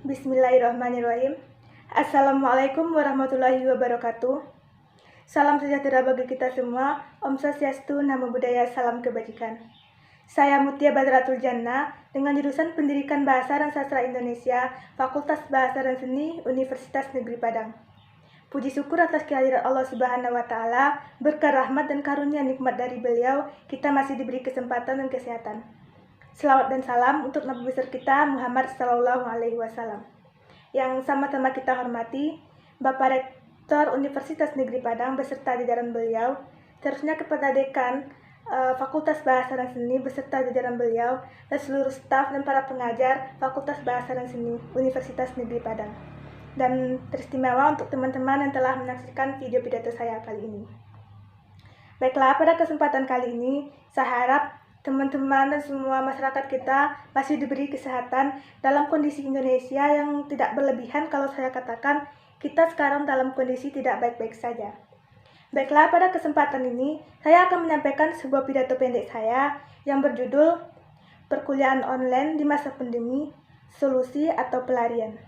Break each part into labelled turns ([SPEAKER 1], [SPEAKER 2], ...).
[SPEAKER 1] Bismillahirrahmanirrahim. Assalamualaikum warahmatullahi wabarakatuh. Salam sejahtera bagi kita semua. Om Swastiastu, Namo Buddhaya, salam kebajikan. Saya Mutia Badratul Jannah dengan jurusan Pendidikan Bahasa dan Sastra Indonesia, Fakultas Bahasa dan Seni, Universitas Negeri Padang. Puji syukur atas kehadiran Allah Subhanahu wa Ta'ala, berkah rahmat dan karunia nikmat dari beliau, kita masih diberi kesempatan dan kesehatan. Selawat dan salam untuk Nabi besar kita Muhammad Sallallahu Alaihi Wasallam. Yang sama-sama kita hormati Bapak Rektor Universitas Negeri Padang beserta jajaran beliau, terusnya kepada Dekan Fakultas Bahasa dan Seni beserta jajaran beliau, dan seluruh staf dan para pengajar Fakultas Bahasa dan Seni Universitas Negeri Padang. Dan teristimewa untuk teman-teman yang telah menyaksikan video pidato saya kali ini. Baiklah, pada kesempatan kali ini saya harap teman-teman dan semua masyarakat kita masih diberi kesehatan dalam kondisi Indonesia yang tidak berlebihan. Kalau saya katakan kita sekarang dalam kondisi tidak baik-baik saja. Baiklah, pada kesempatan ini saya akan menyampaikan sebuah pidato pendek saya yang berjudul Perkuliahan Online di Masa Pandemi, Solusi atau Pelarian.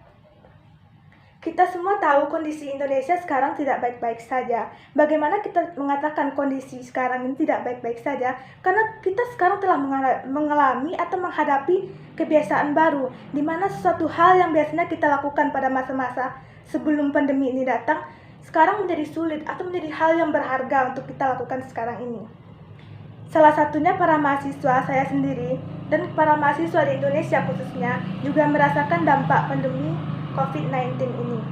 [SPEAKER 1] Kita semua tahu kondisi Indonesia sekarang tidak baik-baik saja. Bagaimana kita mengatakan kondisi sekarang ini tidak baik-baik saja? Karena kita sekarang telah mengalami atau menghadapi kebiasaan baru, di mana sesuatu hal yang biasanya kita lakukan pada masa-masa sebelum pandemi ini datang, sekarang menjadi sulit atau menjadi hal yang berharga untuk kita lakukan sekarang ini. Salah satunya para mahasiswa saya sendiri dan para mahasiswa di Indonesia khususnya juga merasakan dampak pandemi COVID-19 ini.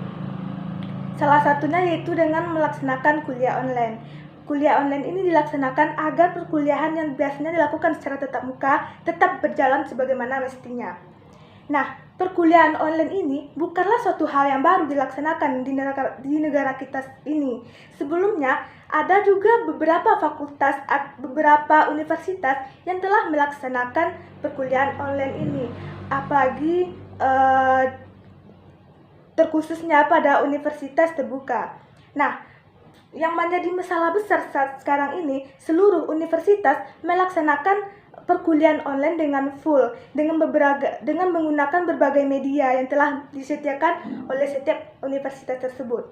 [SPEAKER 1] Salah satunya yaitu dengan melaksanakan kuliah online. Kuliah online ini dilaksanakan agar perkuliahan yang biasanya dilakukan secara tatap muka tetap berjalan sebagaimana mestinya. Nah, perkuliahan online ini bukanlah suatu hal yang baru dilaksanakan di negara kita ini. Sebelumnya, ada juga beberapa fakultas, beberapa universitas yang telah melaksanakan perkuliahan online ini. Apalagi terkhususnya pada universitas terbuka. Nah, yang menjadi masalah besar saat sekarang ini, seluruh universitas melaksanakan perkuliahan online dengan full, dengan menggunakan berbagai media yang telah disediakan oleh setiap universitas tersebut.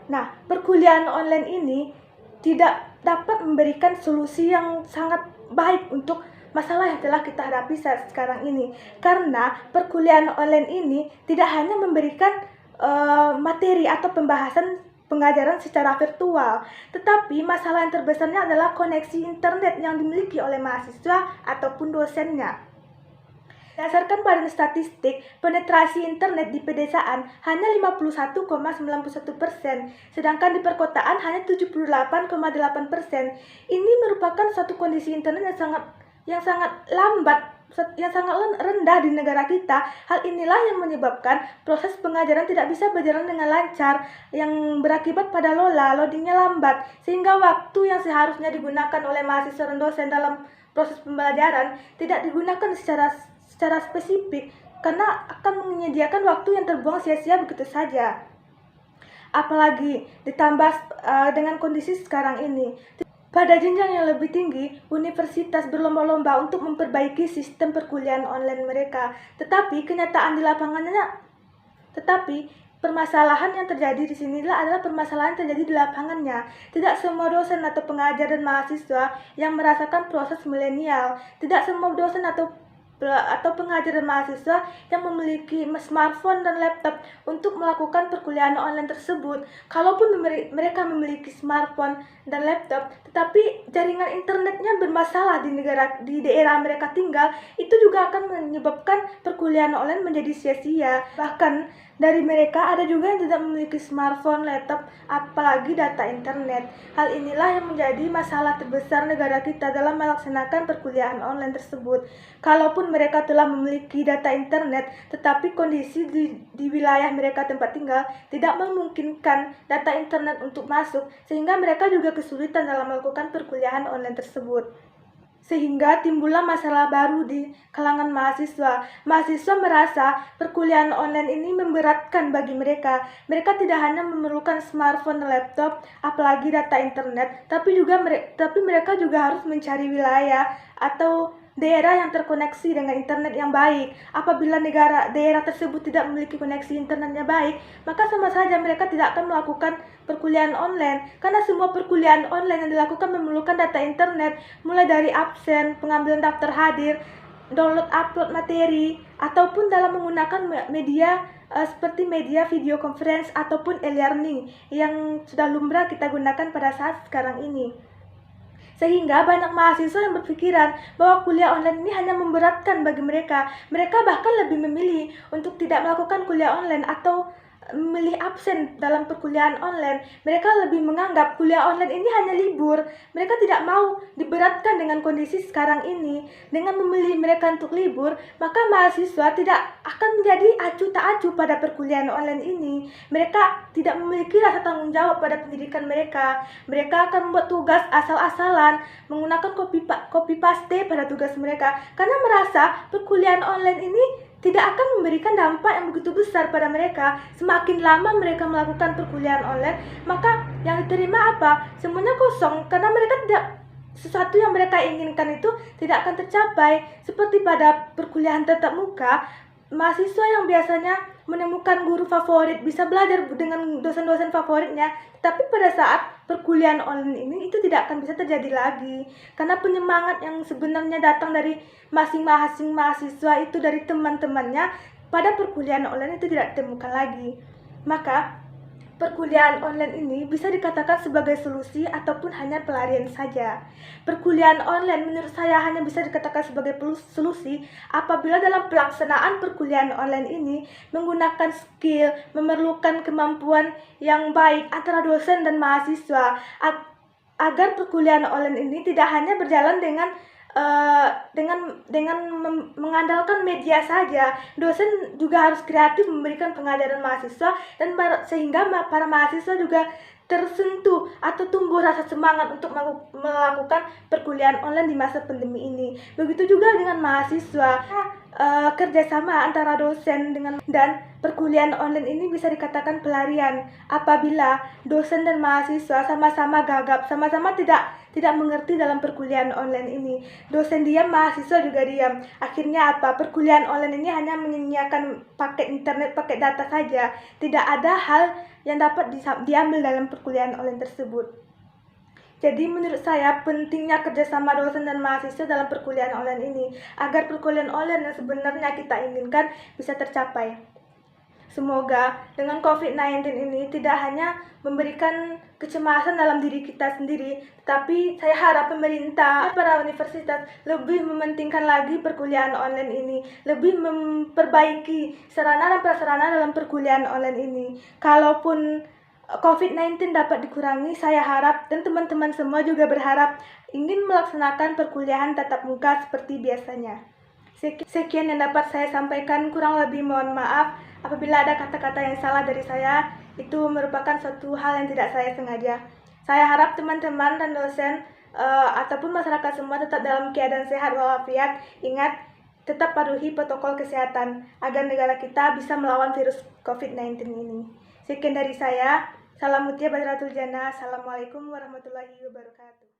[SPEAKER 1] Nah, perkuliahan online ini tidak dapat memberikan solusi yang sangat baik untuk masalah yang telah kita hadapi saat sekarang ini. Karena perkuliahan online ini tidak hanya memberikan materi atau pembahasan pengajaran secara virtual, tetapi masalah yang terbesarnya adalah koneksi internet yang dimiliki oleh mahasiswa ataupun dosennya. Berdasarkan Badan Statistik, penetrasi internet di pedesaan hanya 51,91%, sedangkan di perkotaan hanya 78,8%. Ini merupakan suatu kondisi internet yang sangat lambat, yang sangat rendah di negara kita. Hal inilah yang menyebabkan proses pengajaran tidak bisa berjalan dengan lancar, yang berakibat pada loadingnya lambat, sehingga waktu yang seharusnya digunakan oleh mahasiswa dan dosen dalam proses pembelajaran tidak digunakan secara spesifik, karena akan menyediakan waktu yang terbuang sia-sia begitu saja. Apalagi ditambah dengan kondisi sekarang ini, pada jenjang yang lebih tinggi, universitas berlomba-lomba untuk memperbaiki sistem perkuliahan online mereka. Tetapi kenyataan di lapangannya, permasalahan yang terjadi di sini adalah permasalahan yang terjadi di lapangannya. Tidak semua dosen atau pengajar dan mahasiswa yang merasakan proses milenial. Tidak semua dosen atau pengajar dan mahasiswa yang memiliki smartphone dan laptop untuk melakukan perkuliahan online tersebut. Kalaupun mereka memiliki smartphone dan laptop, tetapi jaringan internetnya bermasalah di daerah mereka tinggal, itu juga akan menyebabkan perkuliahan online menjadi sia-sia. Bahkan dari mereka ada juga yang tidak memiliki smartphone, laptop, apalagi data internet. Hal inilah yang menjadi masalah terbesar negara kita dalam melaksanakan perkuliahan online tersebut. Kalaupun mereka telah memiliki data internet, tetapi kondisi di wilayah mereka tempat tinggal tidak memungkinkan data internet untuk masuk, sehingga mereka juga kesulitan dalam melakukan perkuliahan online tersebut. Sehingga timbullah masalah baru di kalangan mahasiswa. Mahasiswa merasa perkuliahan online ini memberatkan bagi mereka. Mereka tidak hanya memerlukan smartphone dan laptop, apalagi data internet, tapi mereka juga harus mencari wilayah atau daerah yang terkoneksi dengan internet yang baik. Apabila daerah tersebut tidak memiliki koneksi internetnya baik, maka sama saja mereka tidak akan melakukan perkuliahan online. Karena semua perkuliahan online yang dilakukan memerlukan data internet, mulai dari absen, pengambilan daftar hadir, download upload materi, ataupun dalam menggunakan media seperti media video conference ataupun e-learning yang sudah lumrah kita gunakan pada saat sekarang ini. Sehingga banyak mahasiswa yang berpikiran bahwa kuliah online ini hanya memberatkan bagi mereka. Mereka bahkan lebih memilih untuk tidak melakukan kuliah online atau memilih absen dalam perkuliahan online. Mereka lebih menganggap kuliah online ini hanya libur. Mereka tidak mau diberatkan dengan kondisi sekarang ini. Dengan memilih mereka untuk libur, maka mahasiswa tidak akan menjadi acuh tak acuh pada perkuliahan online ini. Mereka tidak memiliki rasa tanggung jawab pada pendidikan mereka. Mereka akan membuat tugas asal-asalan, menggunakan copy paste pada tugas mereka, karena merasa perkuliahan online ini tidak akan memberikan dampak yang begitu besar pada mereka. Semakin lama mereka melakukan perkuliahan online, maka yang diterima apa? Semuanya kosong, karena mereka tidak, sesuatu yang mereka inginkan itu tidak akan tercapai. Seperti pada perkuliahan tatap muka, mahasiswa yang biasanya menemukan guru favorit, bisa belajar dengan dosen-dosen favoritnya, tapi pada saat perkuliahan online ini itu tidak akan bisa terjadi lagi, karena penyemangat yang sebenarnya datang dari masing-masing mahasiswa itu, dari teman-temannya, pada perkuliahan online itu tidak ditemukan lagi. Maka perkuliahan online ini bisa dikatakan sebagai solusi ataupun hanya pelarian saja. Perkuliahan online menurut saya hanya bisa dikatakan sebagai solusi apabila dalam pelaksanaan perkuliahan online ini menggunakan skill, memerlukan kemampuan yang baik antara dosen dan mahasiswa, agar perkuliahan online ini tidak hanya berjalan dengan mengandalkan media saja. Dosen juga harus kreatif memberikan pengajaran mahasiswa, dan sehingga para mahasiswa juga tersentuh atau tumbuh rasa semangat untuk melakukan perkuliahan online di masa pandemi ini. Begitu juga dengan mahasiswa. Kerjasama antara dosen dan perkuliahan online ini bisa dikatakan pelarian apabila dosen dan mahasiswa sama-sama gagap, sama-sama tidak mengerti dalam perkuliahan online ini. Dosen diam, mahasiswa juga diam. Akhirnya apa? Perkuliahan online ini hanya menyediakan paket internet, paket data saja. Tidak ada hal yang dapat diambil dalam perkuliahan online tersebut. Jadi menurut saya pentingnya kerjasama dosen dan mahasiswa dalam perkuliahan online ini, agar perkuliahan online yang sebenarnya kita inginkan bisa tercapai. Semoga dengan COVID-19 ini tidak hanya memberikan kecemasan dalam diri kita sendiri, tapi saya harap pemerintah, para universitas lebih mementingkan lagi perkuliahan online ini, lebih memperbaiki sarana dan prasarana dalam perkuliahan online ini. Kalaupun COVID-19 dapat dikurangi, saya harap dan teman-teman semua juga berharap ingin melaksanakan perkuliahan tatap muka seperti biasanya. Sekian yang dapat saya sampaikan, kurang lebih mohon maaf apabila ada kata-kata yang salah dari saya. Itu merupakan suatu hal yang tidak saya sengaja. Saya harap teman-teman dan dosen ataupun masyarakat semua tetap dalam keadaan sehat walafiat. Ingat, tetap patuhi protokol kesehatan agar negara kita bisa melawan virus COVID-19 ini. Sekian dari saya. Salam Mutia Badratul Jannah. Assalamualaikum warahmatullahi wabarakatuh.